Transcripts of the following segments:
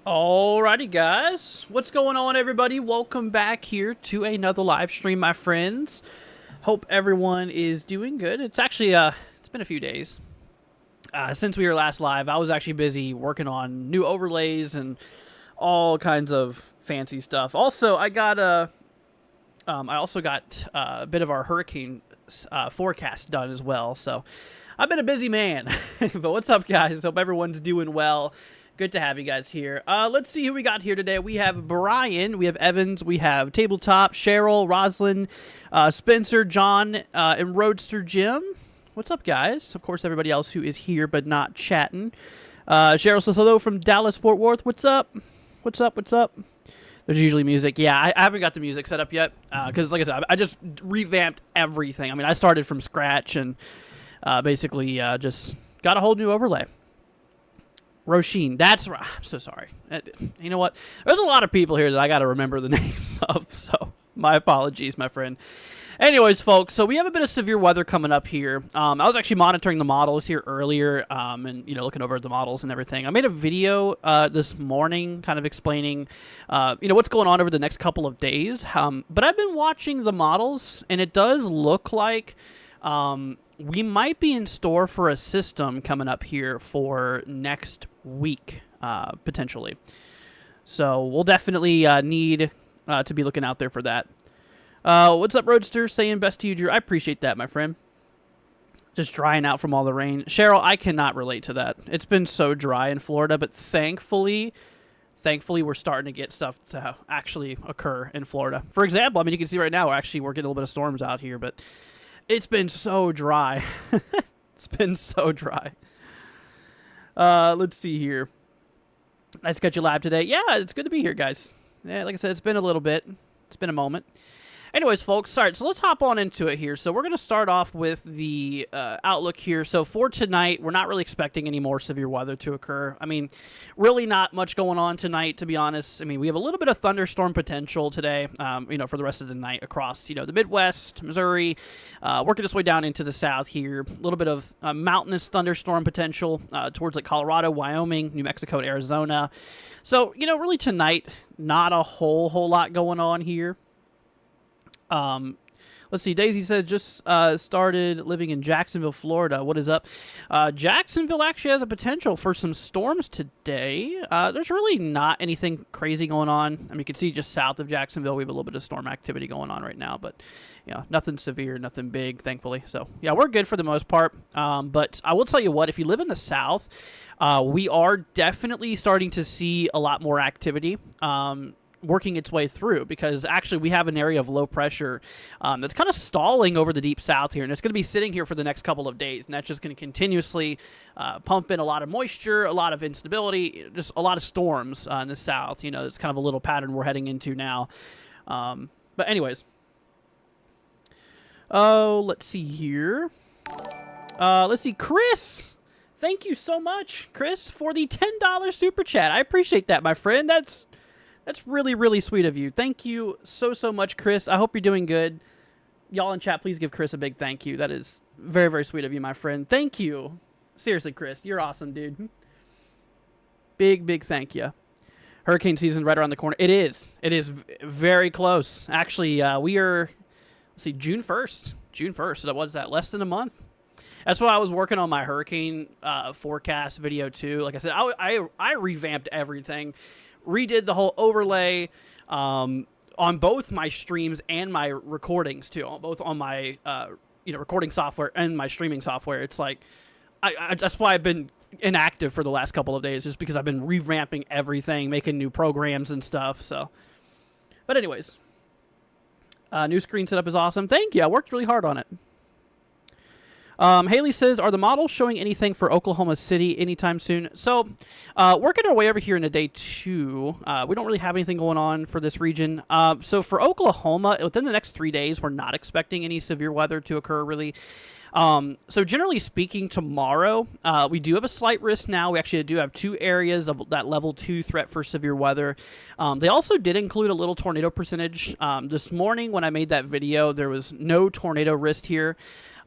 Alrighty, guys. What's going on, everybody? Welcome back here to another live stream, my friends. Hope everyone is doing good. It's actually, it's been a few days since we were last live. I was actually busy working on new overlays and all kinds of fancy stuff. Also, I also got a bit of our hurricane forecast done as well. So I've been a busy man. But what's up, guys? Hope everyone's doing well. Good to have you guys here. Let's see who we got here today. We have Brian, we have Evans, we have Tabletop, Cheryl, Roslyn, Spencer, John, and Roadster Jim. What's up, guys? Of course, everybody else who is here but not chatting. Cheryl says hello from Dallas, Fort Worth. What's up? What's up? What's up? There's usually music. Yeah, I haven't got the music set up yet because, like I said, I just revamped everything. I mean, I started from scratch and basically just got a whole new overlay. Roisin, that's right. I'm so sorry. You know what? There's a lot of people here that I got to remember the names of, so my apologies, my friend. Anyways, folks, so we have a bit of severe weather coming up here. I was actually monitoring the models here earlier and, looking over at the models and everything. I made a video this morning kind of explaining, what's going on over the next couple of days. But I've been watching the models, and it does look like we might be in store for a system coming up here for next week, potentially. So we'll definitely need to be looking out there for that. What's up, Roadster? Saying best to you, Drew. I appreciate that, my friend. Just drying out from all the rain. Cheryl, I cannot relate to that. It's been so dry in Florida, but thankfully we're starting to get stuff to actually occur in Florida. For example, I mean, you can see right now we're getting a little bit of storms out here, but it's been so dry. It's been so dry. Let's see here. Nice to catch you live today. Yeah, it's good to be here, guys. Yeah, like I said, it's been a little bit. It's been a moment. Anyways, folks, sorry, so let's hop on into it here. So we're going to start off with the outlook here. So for tonight, we're not really expecting any more severe weather to occur. I mean, really not much going on tonight, to be honest. I mean, we have a little bit of thunderstorm potential today, for the rest of the night across, the Midwest, Missouri, working its way down into the south here. A little bit of mountainous thunderstorm potential towards like Colorado, Wyoming, New Mexico, and Arizona. So, really tonight, not a whole lot going on here. Let's see. Daisy said just started living in Jacksonville, Florida. What is up? Jacksonville actually has a potential for some storms today. There's really not anything crazy going on. I mean, you can see just south of Jacksonville, we have a little bit of storm activity going on right now, but nothing severe, nothing big, thankfully. So yeah, we're good for the most part. But I will tell you what, if you live in the south, we are definitely starting to see a lot more activity. Working its way through, because actually we have an area of low pressure that's kind of stalling over the deep south here, and it's going to be sitting here for the next couple of days, and that's just going to continuously pump in a lot of moisture, a lot of instability, just a lot of storms in the south. It's kind of a little pattern we're heading into now. But anyways, let's see here. Let's see, Chris. Thank you so much, Chris, for the $10 super chat. I appreciate that, my friend. That's really, really sweet of you. Thank you so much, Chris. I hope you're doing good. Y'all in chat, please give Chris a big thank you. That is very, very sweet of you, my friend. Thank you. Seriously, Chris, you're awesome, dude. Big thank you. Hurricane season right around the corner. It is. It is very close. Actually, we are, let's see, June 1st. So that was that, less than a month. That's why I was working on my hurricane forecast video, too. Like I said, I revamped everything. Redid the whole overlay on both my streams and my recordings too, both on my recording software and my streaming software. It's like that's why I've been inactive for the last couple of days, just because I've been revamping everything, making new programs and stuff. So, but anyways, new screen setup is awesome. Thank you. I worked really hard on it. Haley says, are the models showing anything for Oklahoma City anytime soon? So, working our way over here in day 2. We don't really have anything going on for this region. So for Oklahoma, within the next 3 days, we're not expecting any severe weather to occur, really. So generally speaking, tomorrow, we do have a slight risk now. We actually do have 2 areas of that level 2 threat for severe weather. They also did include a little tornado percentage. This morning when I made that video, there was no tornado risk here.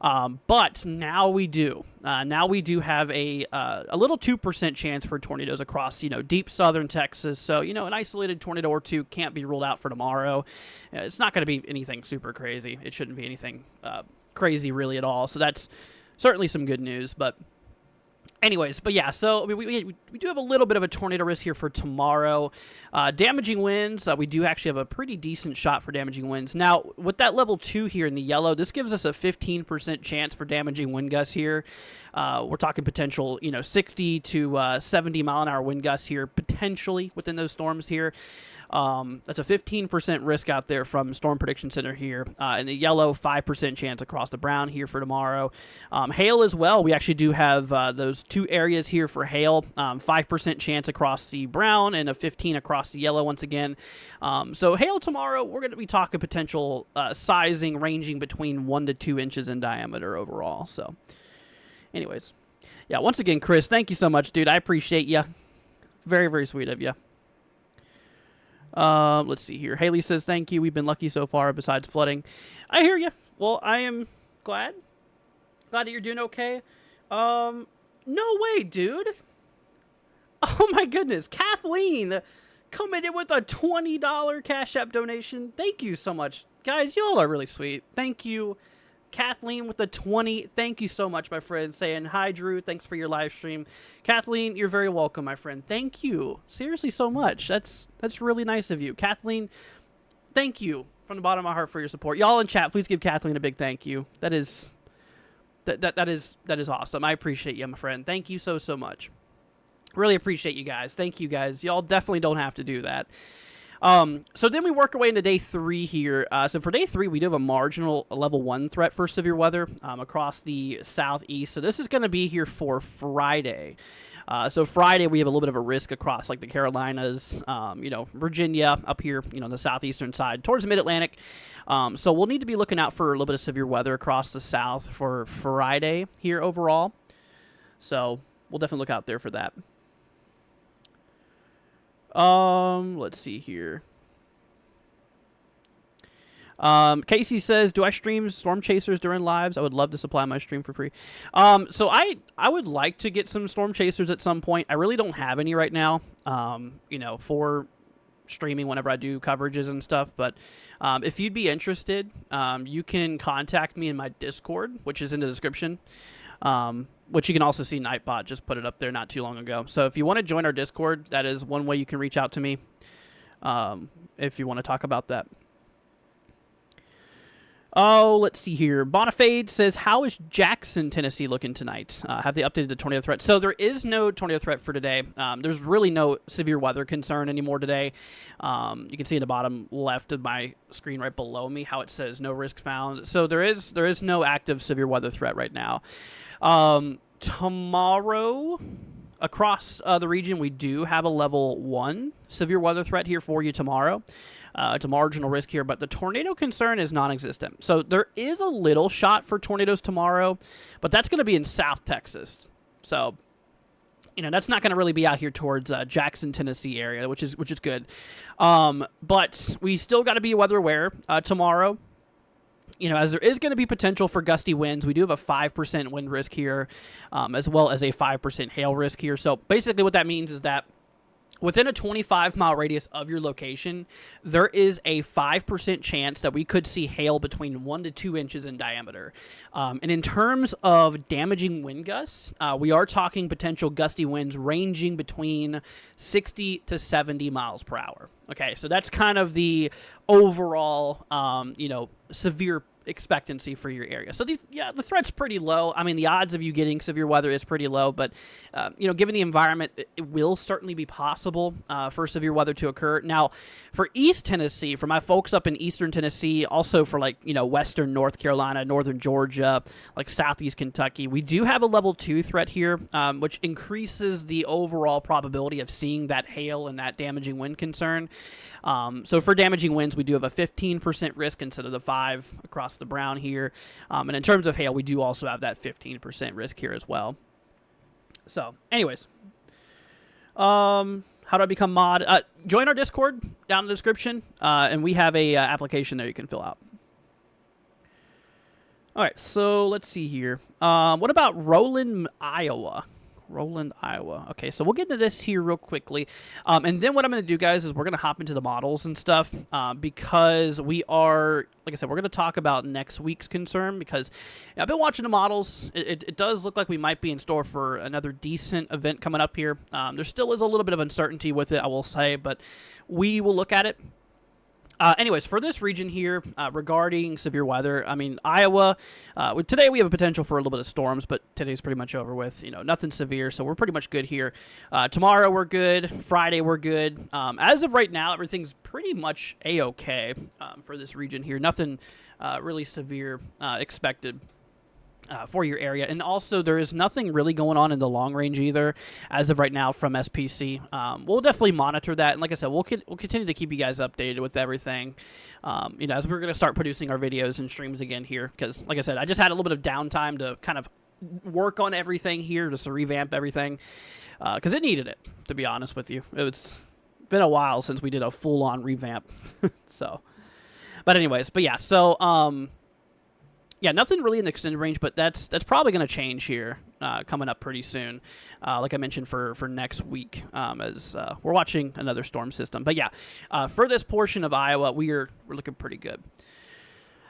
But now we do. Now we do have a little 2% chance for tornadoes across, deep southern Texas. So, an isolated tornado or two can't be ruled out for tomorrow. It's not going to be anything super crazy. It shouldn't be anything crazy really at all. So that's certainly some good news. But anyways, but yeah, so I mean, we do have a little bit of a tornado risk here for tomorrow. Damaging winds, we do actually have a pretty decent shot for damaging winds. Now, with that level 2 here in the yellow, this gives us a 15% chance for damaging wind gusts here. We're talking potential, 60 to 70 mile an hour wind gusts here, potentially within those storms here. That's a 15% risk out there from Storm Prediction Center here. In the yellow, 5% chance across the brown here for tomorrow. Hail as well. We actually do have those two areas here for hail. 5% chance across the brown and a 15 across the yellow once again. So hail tomorrow, we're going to be talking potential sizing ranging between 1 to 2 inches in diameter overall. So anyways, yeah, once again, Chris, thank you so much, dude. I appreciate you. Very, very sweet of you. Let's see here. Haley says, thank you. We've been lucky so far besides flooding. I hear you. Well, I am glad that you're doing okay. No way, dude. Oh my goodness. Kathleen coming in with a $20 Cash App donation. Thank you so much. Guys, y'all are really sweet. Thank you. Kathleen with the 20. Thank you so much, my friend. Saying, hi, Drew. Thanks for your live stream. Kathleen, you're very welcome, my friend. Thank you. Seriously, so much. That's really nice of you. Kathleen, thank you from the bottom of my heart for your support. Y'all in chat, please give Kathleen a big thank you. That is awesome. I appreciate you, my friend. Thank you so much. Really appreciate you guys. Thank you, guys. Y'all definitely don't have to do that. So then we work our way into day 3 here. So for day 3, we do have a marginal level 1 threat for severe weather across the southeast. So this is going to be here for Friday. So Friday, we have a little bit of a risk across like the Carolinas, Virginia up here, the southeastern side towards the mid-Atlantic. So we'll need to be looking out for a little bit of severe weather across the south for Friday here overall. So we'll definitely look out there for that. Let's see here. Casey says, do I stream Storm Chasers during lives? I would love to supply my stream for free. So I would like to get some Storm Chasers at some point. I really don't have any right now, for streaming whenever I do coverages and stuff. But if you'd be interested, you can contact me in my Discord, which is in the description. Which you can also see Nightbot just put it up there not too long ago. So if you want to join our Discord, that is one way you can reach out to me if you want to talk about that. Oh, let's see here. Bonafide says, how is Jackson, Tennessee looking tonight? Have they updated the tornado threat? So there is no tornado threat for today. There's really no severe weather concern anymore today. You can see in the bottom left of my screen right below me how it says no risk found. So there is no active severe weather threat right now. Tomorrow, across the region, we do have a level 1 severe weather threat here for you tomorrow. It's a marginal risk here, but the tornado concern is non-existent. So there is a little shot for tornadoes tomorrow, but that's going to be in South Texas. So, that's not going to really be out here towards Jackson, Tennessee area, which is good. But we still got to be weather aware tomorrow. As there is going to be potential for gusty winds, we do have a 5% wind risk here, as well as a 5% hail risk here. So basically what that means is that within a 25-mile radius of your location, there is a 5% chance that we could see hail between 1 to 2 inches in diameter. And in terms of damaging wind gusts, we are talking potential gusty winds ranging between 60 to 70 miles per hour. Okay, so that's kind of the overall, severe expectancy for your area. So the threat's pretty low. I mean, the odds of you getting severe weather is pretty low, but given the environment, it will certainly be possible for severe weather to occur. Now, for East Tennessee, for my folks up in Eastern Tennessee, also for Western North Carolina, Northern Georgia, like Southeast Kentucky, we do have a level 2 threat here, which increases the overall probability of seeing that hail and that damaging wind concern. So for damaging winds, we do have a 15% risk instead of the 5 across the brown here. And in terms of hail, we do also have that 15% risk here as well. So anyways, how do I become mod? Join our Discord down in the description. And we have a application there you can fill out. All right, so let's see here. What about Roland, Iowa? Roland, Iowa. Okay, so we'll get into this here real quickly. And then what I'm going to do, guys, is we're going to hop into the models and stuff because we are, like I said, we're going to talk about next week's concern because I've been watching the models. It does look like we might be in store for another decent event coming up here. There still is a little bit of uncertainty with it, I will say, but we will look at it. Anyways, for this region here, regarding severe weather, I mean, Iowa, today we have a potential for a little bit of storms, but today's pretty much over with. Nothing severe, so we're pretty much good here. Tomorrow we're good. Friday we're good. As of right now, everything's pretty much A-okay for this region here. Nothing really severe expected. For your area. And also there is nothing really going on in the long range either as of right now from SPC. We'll definitely monitor that, and like I said, we'll continue to keep you guys updated with everything as we're going to start producing our videos and streams again here, because like I said, I just had a little bit of downtime to kind of work on everything here, just to revamp everything, because it needed it, to be honest with you. It's been a while since we did a full-on revamp. But yeah, so yeah, nothing really in the extended range, but that's probably going to change here coming up pretty soon, like I mentioned for next week as we're watching another storm system. But yeah, for this portion of Iowa, we're looking pretty good.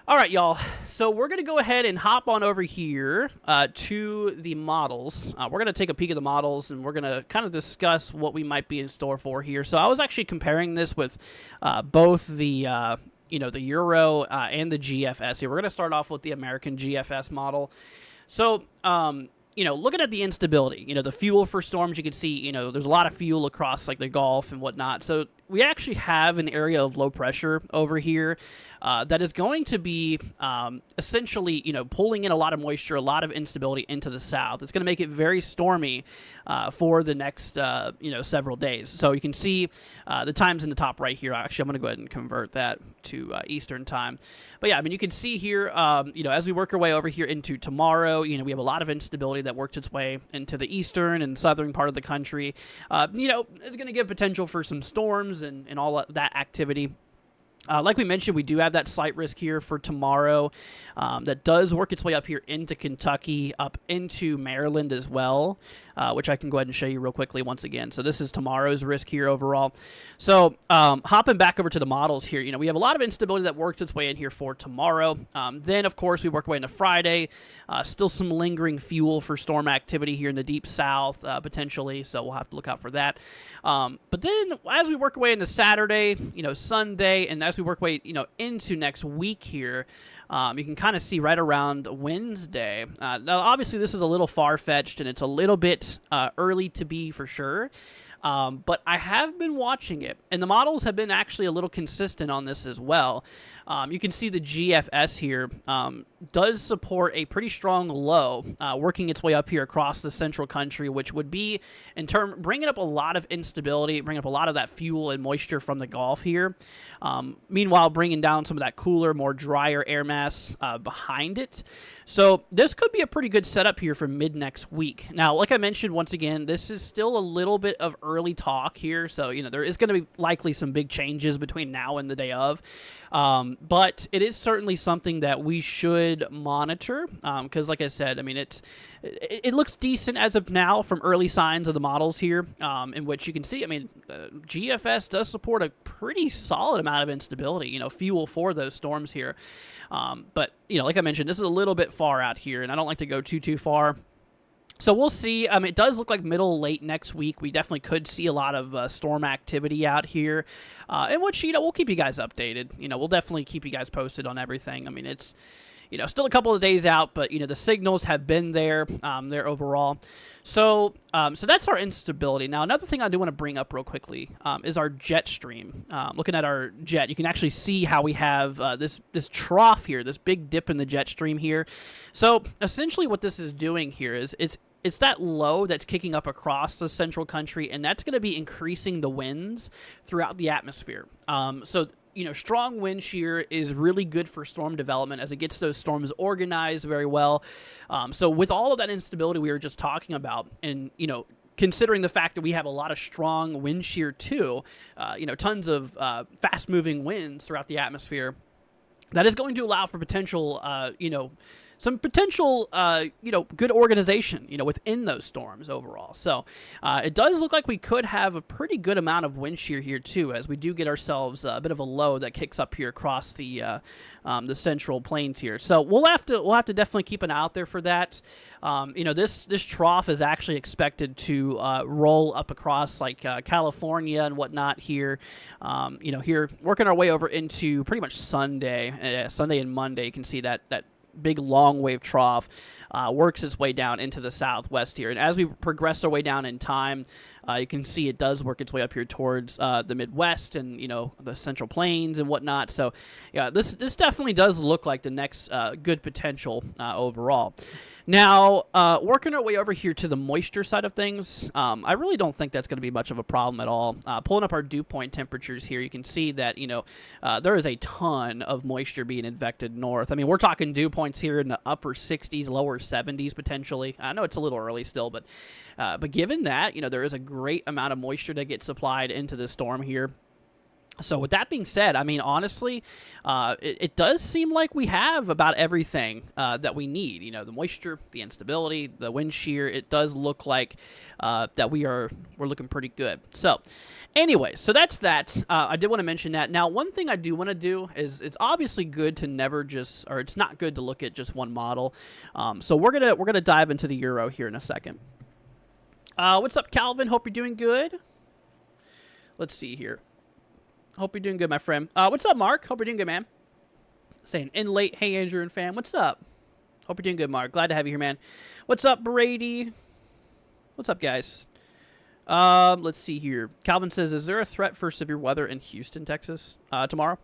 All right, y'all. So we're going to go ahead and hop on over here to the models. We're going to take a peek at the models, and we're going to kind of discuss what we might be in store for here. So I was actually comparing this with both the the Euro and the GFS here. We're going to start off with the American GFS model. So, looking at the instability, the fuel for storms, you can see, there's a lot of fuel across like the Gulf and whatnot. So we actually have an area of low pressure over here that is going to be essentially, pulling in a lot of moisture, a lot of instability into the south. It's going to make it very stormy for the next, several days. So you can see the times in the top right here. Actually, I'm going to go ahead and convert that to Eastern time. But yeah, I mean, you can see here, as we work our way over here into tomorrow, we have a lot of instability that worked its way into the eastern and southern part of the country. It's going to give potential for some storms and all that activity. Like we mentioned, we do have that slight risk here for tomorrow that does work its way up here into Kentucky, up into Maryland as well, which I can go ahead and show you real quickly once again. So this is tomorrow's risk here overall. So hopping back over to the models here, we have a lot of instability that worked its way in here for tomorrow. Then, of course, we work our way into Friday. Still some lingering fuel for storm activity here in the deep south, potentially, so we'll have to look out for that. But then as we work our way into Saturday, Sunday, and as we work our way, into next week here, you can kind of see right around Wednesday. Now, obviously, this is a little far-fetched, and it's a little bit early to be for sure. But I have been watching it, and the models have been actually a little consistent on this as well. You can see the GFS here does support a pretty strong low working its way up here across the central country, which would be, in turn, bringing up a lot of instability, bringing up a lot of that fuel and moisture from the Gulf here. Meanwhile, bringing down some of that cooler, more drier air mass behind it. So this could be a pretty good setup here for mid-next week. Now, like I mentioned, once again, this is still a little bit of early talk here. So, there is going to be likely some big changes between now and the day of. But it is certainly something that we should monitor because, like I said, I mean, it looks decent as of now from early signs of the models here, in which you can see, I mean, GFS does support a pretty solid amount of instability, fuel for those storms here. But, like I mentioned, this is a little bit far out here, and I don't like to go too far. So we'll see. It does look like late next week. We definitely could see a lot of storm activity out here, in which, we'll keep you guys updated. We'll definitely keep you guys posted on everything. I mean, it's, still a couple of days out, but, the signals have been there, there overall. So that's our instability. Now, another thing I do want to bring up real quickly is our jet stream. Looking at our jet, you can actually see how we have this trough here, this big dip in the jet stream here. So essentially what this is doing here is it's that low that's kicking up across the central country, and that's going to be increasing the winds throughout the atmosphere. So strong wind shear is really good for storm development as it gets those storms organized very well. So with all of that instability we were just talking about, and, considering the fact that we have a lot of strong wind shear too, tons of fast-moving winds throughout the atmosphere, that is going to allow for potential, some potential, good organization, within those storms overall. So it does look like we could have a pretty good amount of wind shear here too, as we do get ourselves a bit of a low that kicks up here across the central plains here. So we'll have to definitely keep an eye out there for that. This trough is actually expected to roll up across like California and whatnot here. Here working our way over into pretty much Sunday and Monday. You can see that big long wave trough works its way down into the southwest here, and as we progress our way down in time, you can see it does work its way up here towards the Midwest and the Central Plains and whatnot. So yeah, this definitely does look like the next good potential overall. Now, working our way over here to the moisture side of things, I really don't think that's going to be much of a problem at all. Pulling up our dew point temperatures here, you can see that, there is a ton of moisture being infected north. I mean, we're talking dew points here in the upper 60s, lower 70s potentially. I know it's a little early still, but given that, there is a great amount of moisture that gets supplied into the storm here. So with that being said, I mean, honestly, it does seem like we have about everything that we need. The moisture, the instability, the wind shear. It does look like that we're looking pretty good. So anyway, so that's that. I did want to mention that. Now, one thing I do want to do is it's obviously good to it's not good to look at just one model. So we're gonna dive into the Euro here in a second. What's up, Calvin? Hope you're doing good. Let's see here. Hope you're doing good, my friend. What's up, Mark? Hope you're doing good, man. Saying in late. Hey, Andrew and fam. What's up? Hope you're doing good, Mark. Glad to have you here, man. What's up, Brady? What's up, guys? Let's see here. Calvin says, is there a threat for severe weather in Houston, Texas, tomorrow?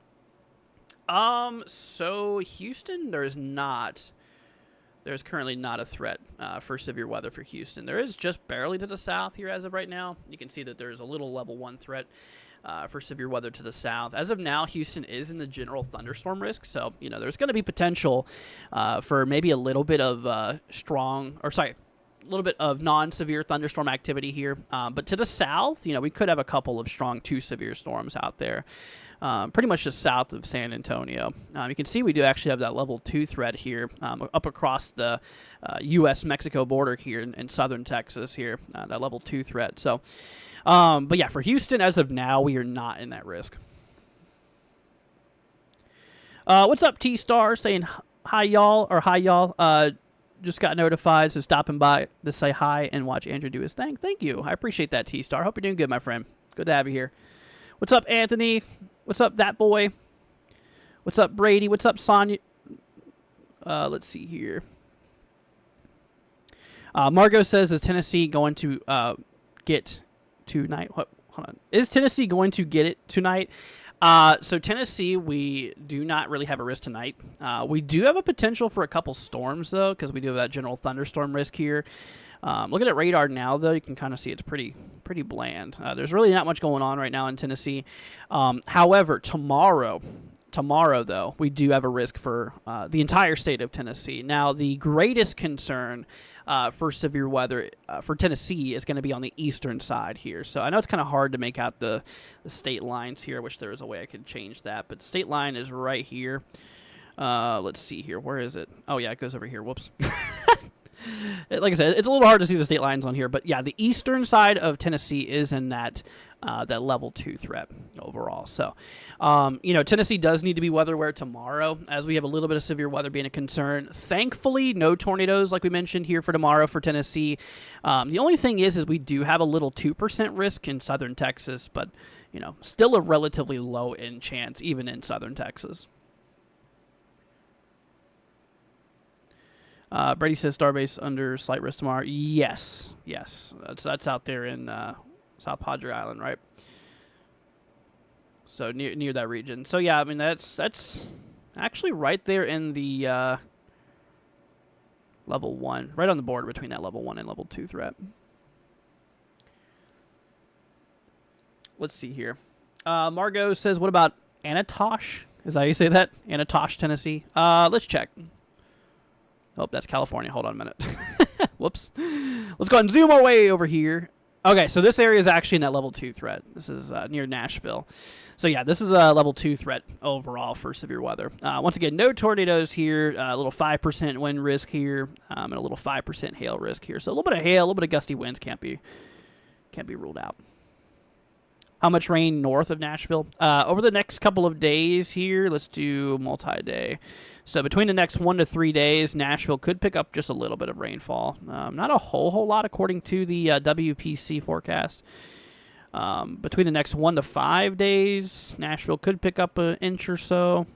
So Houston, there's not. There's currently not a threat for severe weather for Houston. There is just barely to the south here as of right now. You can see that there's a little level 1 threat for severe weather to the south. As of now, Houston is in the general thunderstorm risk, so there's going to be potential for maybe a little bit of a little bit of non-severe thunderstorm activity here. But to the south, we could have a couple of strong 2 severe storms out there, pretty much just south of San Antonio. You can see we do actually have that level 2 threat here up across the U.S.-Mexico border here in southern Texas here, that level 2 threat. So. But yeah, for Houston, as of now, we are not in that risk. What's up, T-Star? Saying hi, y'all, or hi, y'all. Just got notified, so stopping by to say hi and watch Andrew do his thing. Thank you. I appreciate that, T-Star. Hope you're doing good, my friend. Good to have you here. What's up, Anthony? What's up, that boy? What's up, Brady? What's up, Sonya? Let's see here. Margot says, is Tennessee going to get... tonight? Hold on. Is Tennessee going to get it tonight? So Tennessee, we do not really have a risk tonight. We do have a potential for a couple storms, though, because we do have that general thunderstorm risk here. Looking at radar now, though, you can kind of see it's pretty bland. There's really not much going on right now in Tennessee. However, tomorrow, though, we do have a risk for the entire state of Tennessee. Now, the greatest concern for severe weather for Tennessee is going to be on the eastern side here. So I know it's kind of hard to make out the state lines here. I wish there was a way I could change that. But the state line is right here. Let's see here. Where is it? Oh, yeah, it goes over here. Whoops. Like I said, it's a little hard to see the state lines on here. But, yeah, the eastern side of Tennessee is in that level 2 threat overall. So, Tennessee does need to be weather aware tomorrow, as we have a little bit of severe weather being a concern. Thankfully, no tornadoes, like we mentioned here for tomorrow for Tennessee. The only thing is we do have a little 2% risk in southern Texas, but, still a relatively low-end chance, even in southern Texas. Brady says Starbase under slight risk tomorrow. Yes. That's out there in South Padre Island, right? So near that region. So yeah, I mean that's actually right there in the level 1, right on the border between that level 1 and level 2 threat. Let's see here. Margot says, what about Anatosh? Is that how you say that? Anatosh, Tennessee. Let's check. Oh, that's California. Hold on a minute. Whoops. Let's go ahead and zoom our way over here. Okay, so this area is actually in that level 2 threat. This is near Nashville. So yeah, this is a level 2 threat overall for severe weather. Once again, no tornadoes here, a little 5% wind risk here, and a little 5% hail risk here. So a little bit of hail, a little bit of gusty winds can't be ruled out. How much rain north of Nashville? Over the next couple of days here, let's do multi-day. So between the next 1 to 3 days, Nashville could pick up just a little bit of rainfall. Not a whole lot according to the WPC forecast. Between the next 1 to 5 days, Nashville could pick up an inch or so.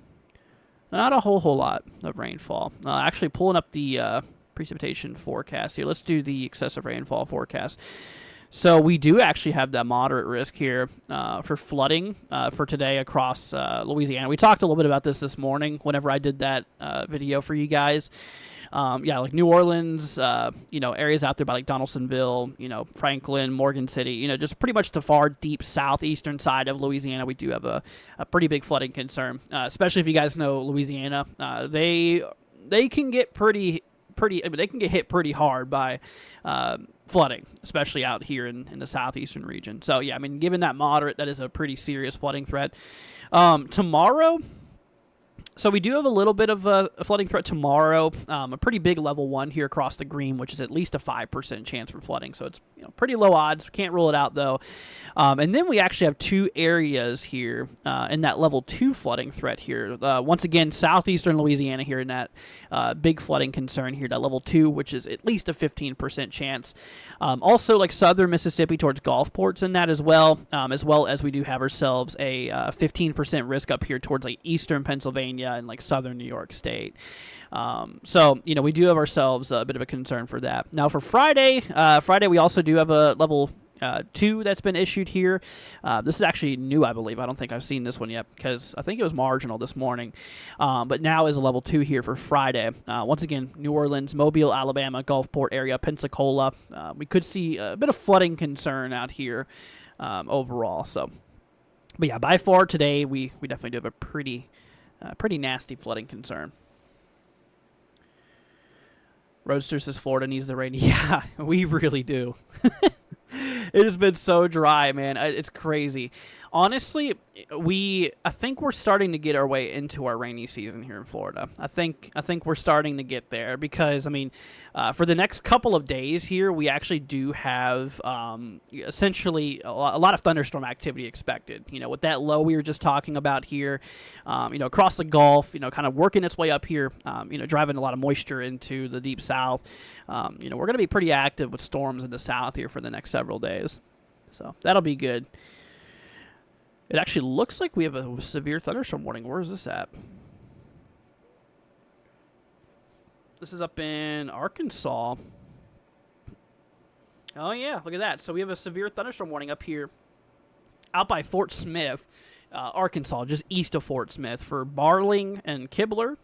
Not a whole lot of rainfall. Actually pulling up the precipitation forecast here. Let's do the excessive rainfall forecast. So we do actually have that moderate risk here for flooding for today across Louisiana. We talked a little bit about this morning whenever I did that video for you guys. Yeah, like New Orleans, areas out there by like Donaldsonville, Franklin, Morgan City, just pretty much the far deep southeastern side of Louisiana. We do have a pretty big flooding concern, especially if you guys know Louisiana. They can get they can get hit pretty hard by flooding, especially out here in the southeastern region. So yeah, I mean, given that moderate, that is a pretty serious flooding threat. Tomorrow, so we do have a little bit of a flooding threat tomorrow. A pretty big level 1 here across the green, which is at least a 5% chance for flooding. So it's pretty low odds. Can't rule it out though. And then we actually have 2 areas here in that level 2 flooding threat here. Once again, southeastern Louisiana here in that big flooding concern here, that level 2, which is at least a 15% chance. Also, like southern Mississippi towards Gulfport's in that as well as we do have ourselves a 15% risk up here towards like eastern Pennsylvania and like southern New York State. So we do have ourselves a bit of a concern for that. Now for Friday, we also do have a level 2 that's been issued here. This is actually new, I believe. I don't think I've seen this one yet because I think it was marginal this morning. But now is a level 2 here for Friday. Once again, New Orleans, Mobile, Alabama, Gulfport area, Pensacola. We could see a bit of flooding concern out here overall. So, but yeah, by far today we definitely do have a pretty nasty flooding concern. Roadster says Florida needs the rain. Yeah, we really do. It has been so dry, man. It's crazy. Honestly, I think we're starting to get our way into our rainy season here in Florida. I think we're starting to get there because, I mean, for the next couple of days here, we actually do have essentially a lot of thunderstorm activity expected. With that low we were just talking about here, across the Gulf, kind of working its way up here, driving a lot of moisture into the deep south. We're going to be pretty active with storms in the south here for the next several days. So that'll be good. It actually looks like we have a severe thunderstorm warning. Where is this at? This is up in Arkansas. Oh, yeah. Look at that. So we have a severe thunderstorm warning up here out by Fort Smith, Arkansas, just east of Fort Smith for Barling and Kibler,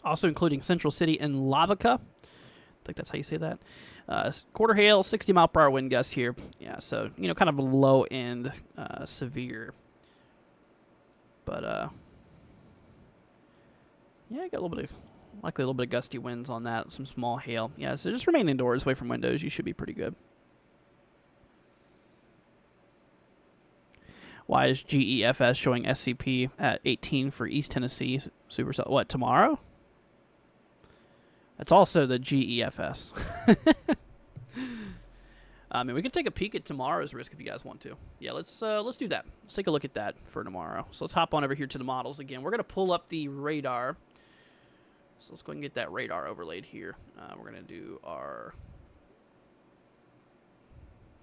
also including Central City and Lavaca. I think that's how you say that. Quarter hail, 60-mile-per-hour wind gusts here. Yeah, so, kind of low-end severe. But, yeah, I got likely a little bit of gusty winds on that, some small hail. Yeah, so just remain indoors, away from windows. You should be pretty good. Why is GEFS showing SCP at 18 for East Tennessee supercell? What, tomorrow? That's also the GEFS. I mean, we can take a peek at tomorrow's risk if you guys want to. Yeah, let's do that. Let's take a look at that for tomorrow. So let's hop on over here to the models again. We're going to pull up the radar. So let's go ahead and get that radar overlaid here. We're going to do our...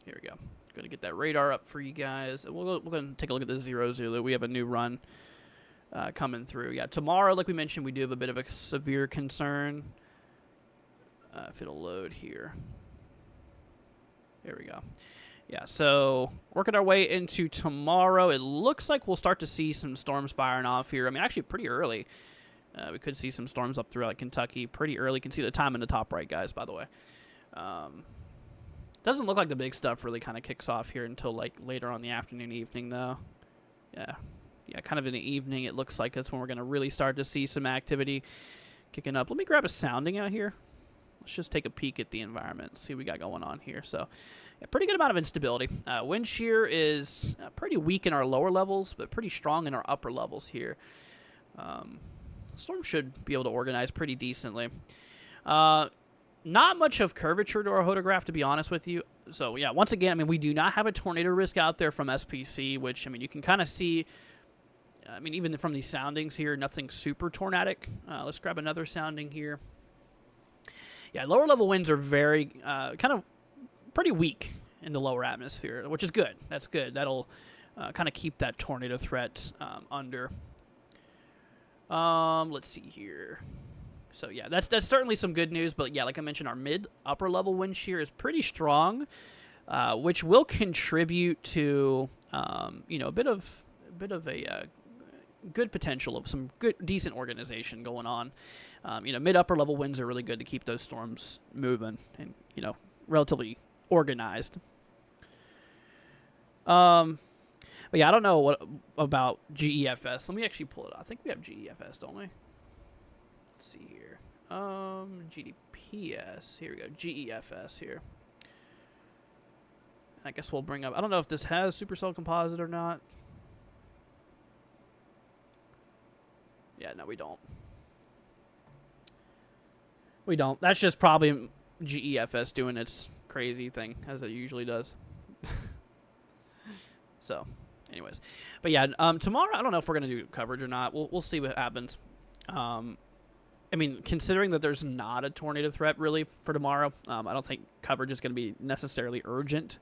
Here we go. Going to get that radar up for you guys. We're going to take a look at the 0 We have a new run coming through. Yeah, tomorrow, like we mentioned, we do have a bit of a severe concern. If it'll load here. There we go. Yeah, so working our way into tomorrow. It looks like we'll start to see some storms firing off here. I mean, actually pretty early. We could see some storms up through like Kentucky pretty early. You can see the time in the top right, guys, by the way. Doesn't look like the big stuff really kind of kicks off here until like later on the afternoon, evening, though. Yeah, kind of in the evening. It looks like that's when we're going to really start to see some activity kicking up. Let me grab a sounding out here. let's just take a peek at the environment, see what we got going on here. So, yeah, pretty good amount of instability. Wind shear is pretty weak in our lower levels, but pretty strong in our upper levels here. Storm should be able to organize pretty decently. Not much of curvature to our hodograph, to be honest with you. So, yeah, once again, I mean, we do not have a tornado risk out there from SPC, which, I mean, you can kind of see, I mean, even from these soundings here, nothing super tornadic. Let's grab another sounding here. Yeah, lower level winds are very, kind of pretty weak in the lower atmosphere, which is good. That's good. That'll kind of keep that tornado threat under. Let's see here. So, yeah, that's certainly some good news. But, yeah, like I mentioned, our mid-upper level wind shear is pretty strong, which will contribute to, you know, a bit of a good potential of some good, decent organization going on. You know, mid-upper level winds are really good to keep those storms moving and, you know, relatively organized. But, yeah, I don't know what about GEFS. Let me actually pull it out. I think we have GEFS, don't we? Let's see here. GDPS. Here we go. GEFS here. I guess we'll bring up. I don't know if this has supercell composite or not. Yeah, no, we don't. We don't. That's just probably GEFS doing its crazy thing, as it usually does. So, anyways. But yeah, tomorrow, I don't know if we're going to do coverage or not. We'll see what happens. I mean, considering that there's not a tornado threat, really, for tomorrow, I don't think coverage is going to be necessarily urgent.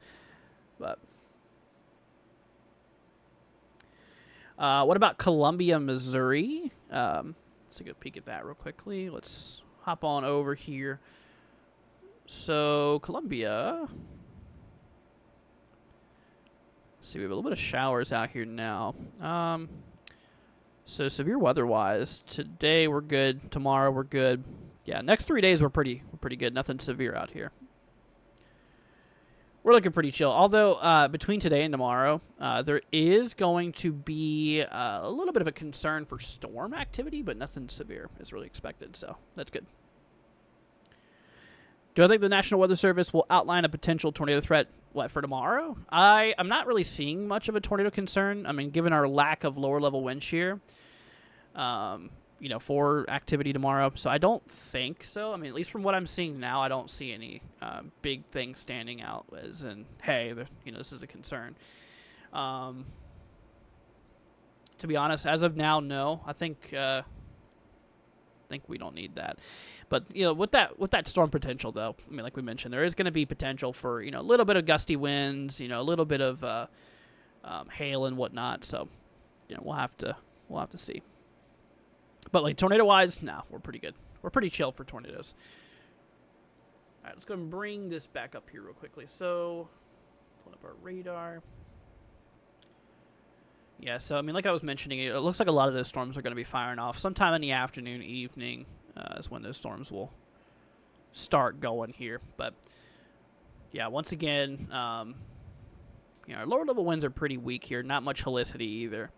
But what about Columbia, Missouri? Let's take a peek at that real quickly. Let's hop on over here. So, Columbia. Let's see, we have a little bit of showers out here now. So severe weather-wise, today we're good. Tomorrow we're good. Yeah, next 3 days we're pretty good. Nothing severe out here. We're looking pretty chill. Although between today and tomorrow, there is going to be a little bit of a concern for storm activity, but nothing severe is really expected. So that's good. Do I think the National Weather Service will outline a potential tornado threat for tomorrow? I'm not really seeing much of a tornado concern. I mean, given our lack of lower level wind shear, you know, for activity tomorrow. So I don't think so. I mean, at least from what I'm seeing now, I don't see any big things standing out as in, hey, you know, this is a concern. To be honest, as of now, no. I think we don't need that. But, you know, with that storm potential, though, I mean, like we mentioned, there is going to be potential for, you know, a little bit of gusty winds, you know, a little bit of hail and whatnot. So, you know, we'll have to see. But, like, tornado-wise, no, we're pretty good. We're pretty chill for tornadoes. All right, let's go and bring this back up here real quickly. So, pull up our radar. Yeah, so, I mean, like I was mentioning, it looks like a lot of those storms are going to be firing off sometime in the afternoon, evening, is when those storms will start going here. But, yeah, once again, you know, our lower level winds are pretty weak here. Not much helicity either.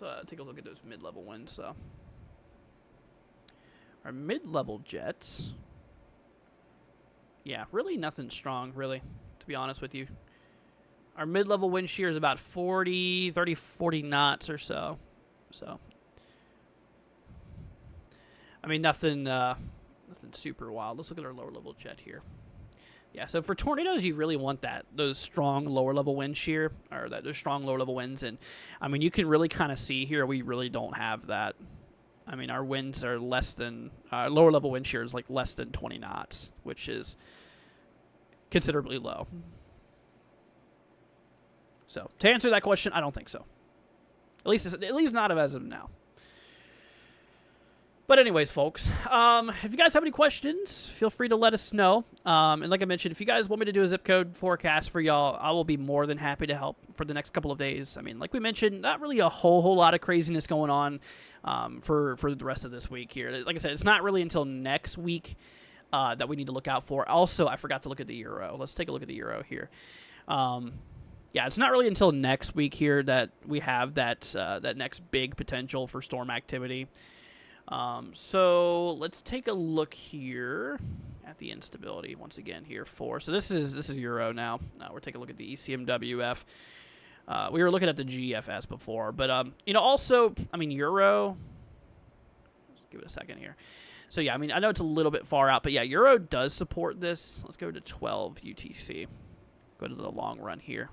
Let's take a look at those mid-level winds. So, our mid-level jets, yeah, really nothing strong, really, to be honest with you. Our mid-level wind shear is about 40 knots or so. So, I mean, nothing super wild. Let's look at our lower-level jet here. Yeah, so for tornadoes, you really want those strong lower-level wind shear, or those strong lower-level winds. And, I mean, you can really kind of see here we really don't have that. I mean, our winds are less than, lower-level wind shear is like less than 20 knots, which is considerably low. So, to answer that question, I don't think so. At least not as of now. But anyways, folks, if you guys have any questions, feel free to let us know. And like I mentioned, if you guys want me to do a zip code forecast for y'all, I will be more than happy to help for the next couple of days. I mean, like we mentioned, not really a whole lot of craziness going on for the rest of this week here. Like I said, it's not really until next week that we need to look out for. Also, I forgot to look at the euro. Let's take a look at the euro here. Yeah, it's not really until next week here that we have that next big potential for storm activity. So let's take a look here at the instability once again here for. So this is Euro now. We're taking a look at the ECMWF. We were looking at the GFS before, but also, I mean, Euro. Give it a second here. So yeah, I mean, I know it's a little bit far out, but yeah, Euro does support this. Let's go to 12 UTC. Go to the long run here.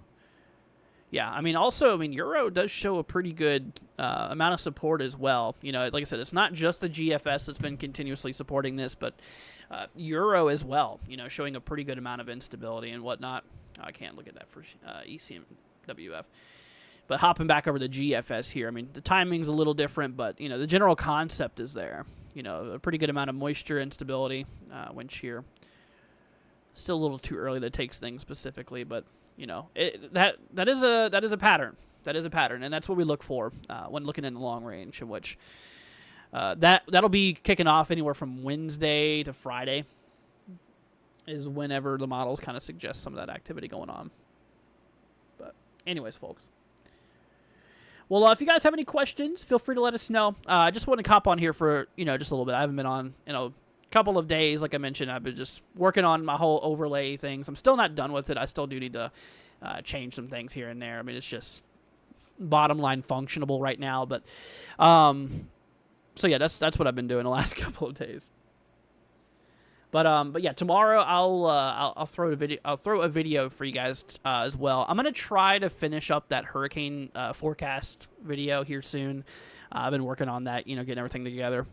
Yeah, I mean, also, I mean, Euro does show a pretty good amount of support as well. You know, like I said, it's not just the GFS that's been continuously supporting this, but Euro as well, you know, showing a pretty good amount of instability and whatnot. I can't look at that for ECMWF. But hopping back over the GFS here, I mean, the timing's a little different, but, you know, the general concept is there. You know, a pretty good amount of moisture instability, wind shear. Still a little too early to take things specifically, but, you know, that is a pattern. That is a pattern, and that's what we look for when looking in the long range, in which that'll be kicking off anywhere from Wednesday to Friday is whenever the models kind of suggest some of that activity going on. But anyways, folks. Well, if you guys have any questions, feel free to let us know. I just want to hop on here for, you know, just a little bit. I haven't been on, you know, a couple of days. Like I mentioned, I've been just working on my whole overlay things. I'm still not done with it. I still do need to change some things here and there. I mean, it's just bottom line functionable right now. But, so yeah, that's what I've been doing the last couple of days. But yeah, tomorrow I'll throw a video for you guys as well. I'm gonna try to finish up that hurricane forecast video here soon. I've been working on that, you know, getting everything together.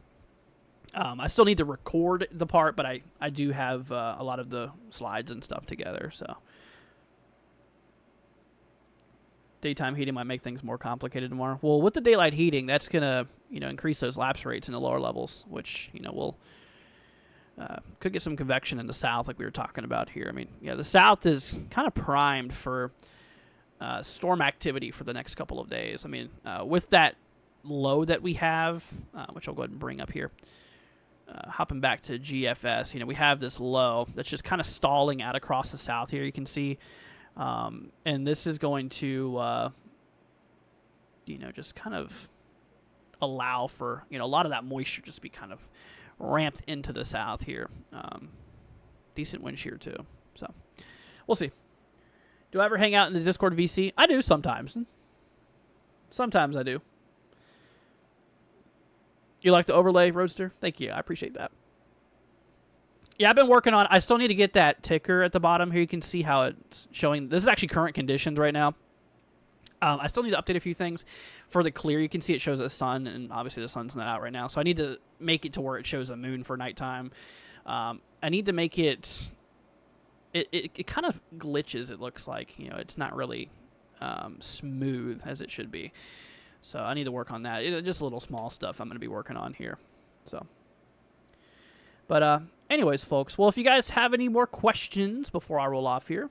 I still need to record the part, but I do have a lot of the slides and stuff together. So daytime heating might make things more complicated tomorrow. Well, with the daylight heating, that's gonna, you know, increase those lapse rates in the lower levels, which, you know, will could get some convection in the south like we were talking about here. I mean, yeah, the south is kind of primed for storm activity for the next couple of days. I mean, with that low that we have, which I'll go ahead and bring up here, hopping back to GFS, you know, we have this low that's just kind of stalling out across the south here, you can see. And this is going to, you know, just kind of allow for, you know, a lot of that moisture just be kind of ramped into the south here. Decent wind shear too. So we'll see. Do I ever hang out in the Discord VC? I do sometimes. Sometimes I do. You like the overlay, Roadster? Thank you. I appreciate that. Yeah, I've been working on. I still need to get that ticker at the bottom here. You can see how it's showing. This is actually current conditions right now. I still need to update a few things. For the clear, you can see it shows the sun, and obviously the sun's not out right now. So I need to make it to where it shows the moon for nighttime. I need to make it... It kind of glitches, it looks like. You know, it's not really smooth as it should be. So I need to work on that. Just a little small stuff I'm going to be working on here. So, but anyways, folks. Well, if you guys have any more questions before I roll off here,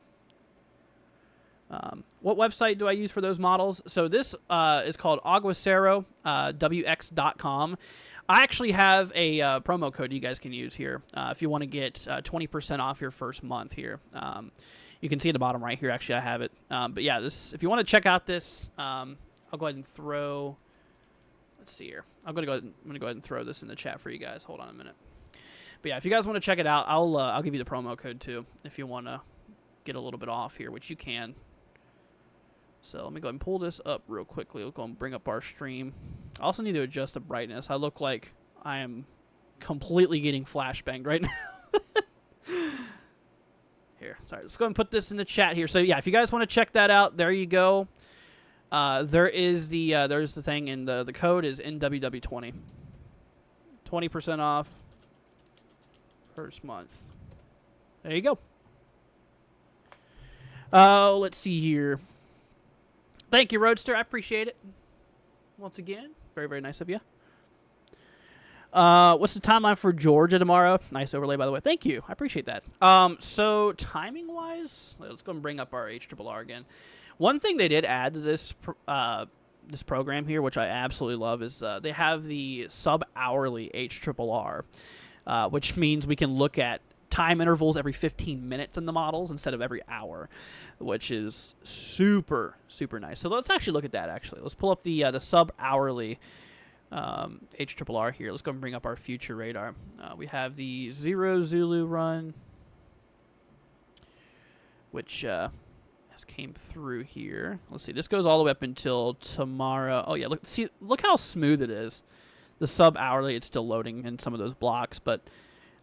what website do I use for those models? So this is called aguacerowx.com. I actually have a promo code you guys can use here if you want to get 20% off your first month here. You can see at the bottom right here. Actually, I have it. But yeah, this if you want to check out this, I'll go ahead and throw. Let's see here. I'm gonna go ahead and throw this in the chat for you guys. Hold on a minute. But yeah, if you guys want to check it out, I'll give you the promo code too if you want to get a little bit off here, which you can. So let me go ahead and pull this up real quickly. We'll go and bring up our stream. I also need to adjust the brightness. I look like I am completely getting flashbanged right now. Here, sorry. Let's go ahead and put this in the chat here. So yeah, if you guys want to check that out, there you go. There's the thing, and the code is NWW20. 20% off first month. There you go. Let's see here. Thank you, Roadster. I appreciate it. Once again, very, very nice of you. What's the timeline for Georgia tomorrow? Nice overlay, by the way. Thank you. I appreciate that. So timing-wise, let's go and bring up our HRRR again. One thing they did add to this this program here, which I absolutely love, is they have the sub-hourly HRRR, which means we can look at time intervals every 15 minutes in the models instead of every hour, which is super, super nice. So let's actually look at that, actually. Let's pull up the sub-hourly HRRR here. Let's go and bring up our future radar. We have the 0 Zulu run, which has came through here. Let's see. This goes all the way up until tomorrow. Oh, yeah. Look how smooth it is. The sub-hourly, it's still loading in some of those blocks. But,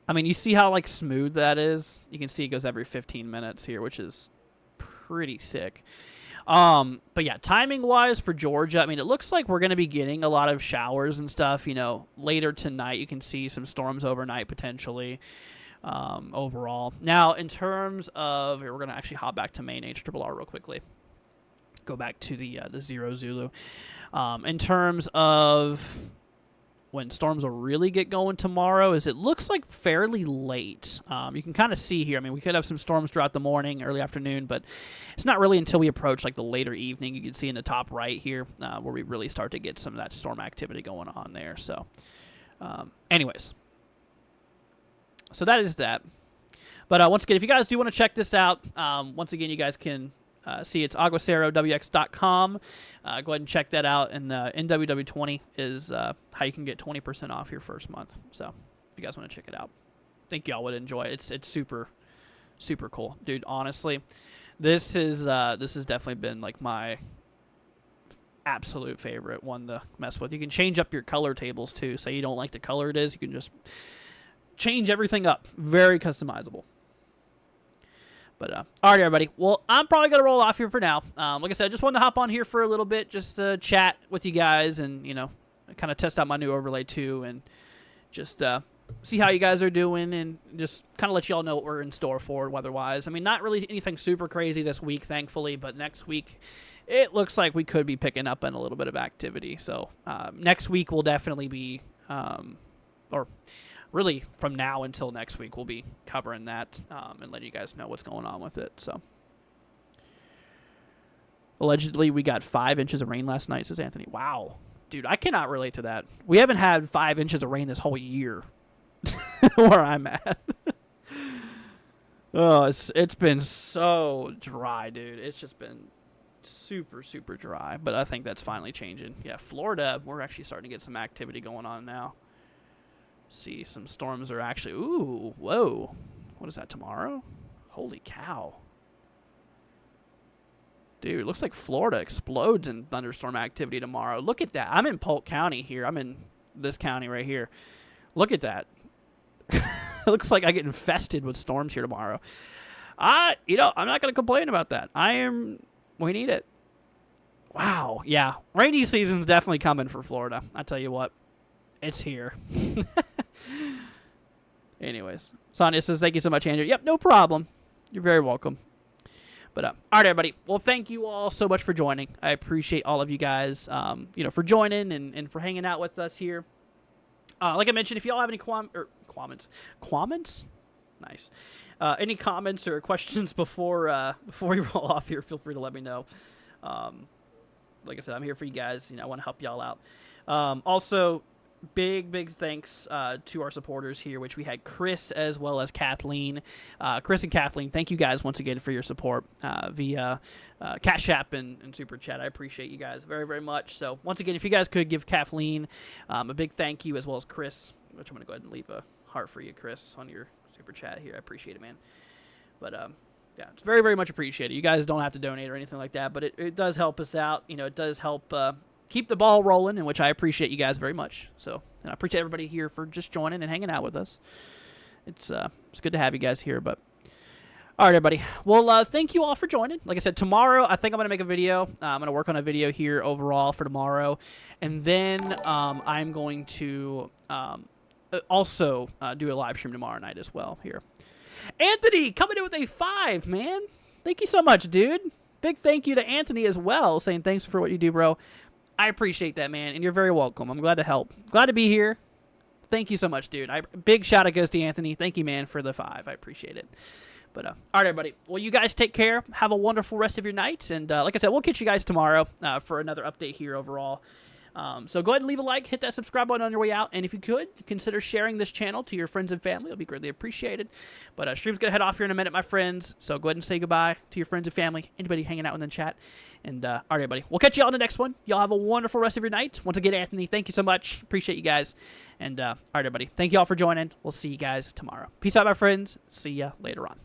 I mean, you see how, like, smooth that is? You can see it goes every 15 minutes here, which is pretty sick. But yeah, timing wise for Georgia, I mean, it looks like we're going to be getting a lot of showers and stuff, later tonight. You can see some storms overnight potentially, overall. Now, in terms of, here, we're going to actually hop back to main HRRR real quickly. Go back to the 0 Zulu. In terms of when storms will really get going tomorrow, is it looks like fairly late. You can kind of see here. I mean, we could have some storms throughout the morning, early afternoon, but it's not really until we approach like the later evening. You can see in the top right here where we really start to get some of that storm activity going on there. So, anyways, so that is that. But once again, if you guys do want to check this out, once again, you guys can see it's aguacerowx.com. Go ahead and check that out. And NWW20 is how you can get 20% off your first month. So if you guys want to check it out, I think y'all would enjoy it. It's super, super cool. Dude, honestly, this has definitely been like my absolute favorite one to mess with. You can change up your color tables too. Say you don't like the color it is, you can just change everything up. Very customizable. But, all right, everybody. Well, I'm probably going to roll off here for now. Like I said, I just wanted to hop on here for a little bit, just to chat with you guys and, kind of test out my new overlay too and just see how you guys are doing and just kind of let you all know what we're in store for weather-wise. I mean, not really anything super crazy this week, thankfully, but next week it looks like we could be picking up on a little bit of activity. So next week will definitely be, or really from now until next week, we'll be covering that and letting you guys know what's going on with it. So allegedly we got 5 inches of rain last night, says Anthony. Wow. Dude, I cannot relate to that. We haven't had 5 inches of rain this whole year where I'm at. Oh, it's been so dry, dude. It's just been super, super dry. But I think that's finally changing. Yeah, Florida, we're actually starting to get some activity going on now. See, some storms are actually... Ooh, whoa. What is that, tomorrow? Holy cow. Dude, it looks like Florida explodes in thunderstorm activity tomorrow. Look at that. I'm in Polk County here. I'm in this county right here. Look at that. It looks like I get infested with storms here tomorrow. I'm not going to complain about that. We need it. Wow. Yeah. Rainy season's definitely coming for Florida. I tell you what. It's here. Anyways. Sonia says, thank you so much, Andrew. Yep, no problem. You're very welcome. But, all right, everybody. Well, thank you all so much for joining. I appreciate all of you guys, for joining and for hanging out with us here. Like I mentioned, if y'all have any comments? Nice. Any comments or questions before we roll off here, feel free to let me know. Like I said, I'm here for you guys. I want to help y'all out. Also, big thanks to our supporters here, which we had Chris as well as Kathleen. Chris and Kathleen, thank you guys once again for your support via Cash App and Super Chat. I appreciate you guys very, very much. So once again, if you guys could give Kathleen a big thank you as well as Chris, which I'm going to go ahead and leave a heart for you, Chris, on your Super Chat here. I appreciate it, man. But yeah, it's very, very much appreciated. You guys don't have to donate or anything like that, but it does help us out. It does help keep the ball rolling, in which I appreciate you guys very much. So, and I appreciate everybody here for just joining and hanging out with us. It's good to have you guys here. But all right, everybody. Well, thank you all for joining. Like I said, tomorrow I think I'm gonna make a video. I'm gonna work on a video here overall for tomorrow, and then I'm going to also do a live stream tomorrow night as well here. Anthony coming in with a 5, man. Thank you so much, dude. Big thank you to Anthony as well, saying thanks for what you do, bro. I appreciate that, man, and you're very welcome. I'm glad to help. Glad to be here. Thank you so much, dude. Big shout out goes to Anthony. Thank you, man, for the 5. I appreciate it. But, all right, everybody. Well, you guys take care. Have a wonderful rest of your night. And like I said, we'll catch you guys tomorrow for another update here overall. So go ahead and leave a like, hit that subscribe button on your way out, and if you could, consider sharing this channel to your friends and family. It'll be greatly appreciated. But stream's going to head off here in a minute, my friends. So go ahead and say goodbye to your friends and family, anybody hanging out in the chat. And all right, everybody, we'll catch you all in the next one. Y'all have a wonderful rest of your night. Once again, Anthony, thank you so much. Appreciate you guys. And all right, everybody, thank you all for joining. We'll see you guys tomorrow. Peace out, my friends. See ya later on.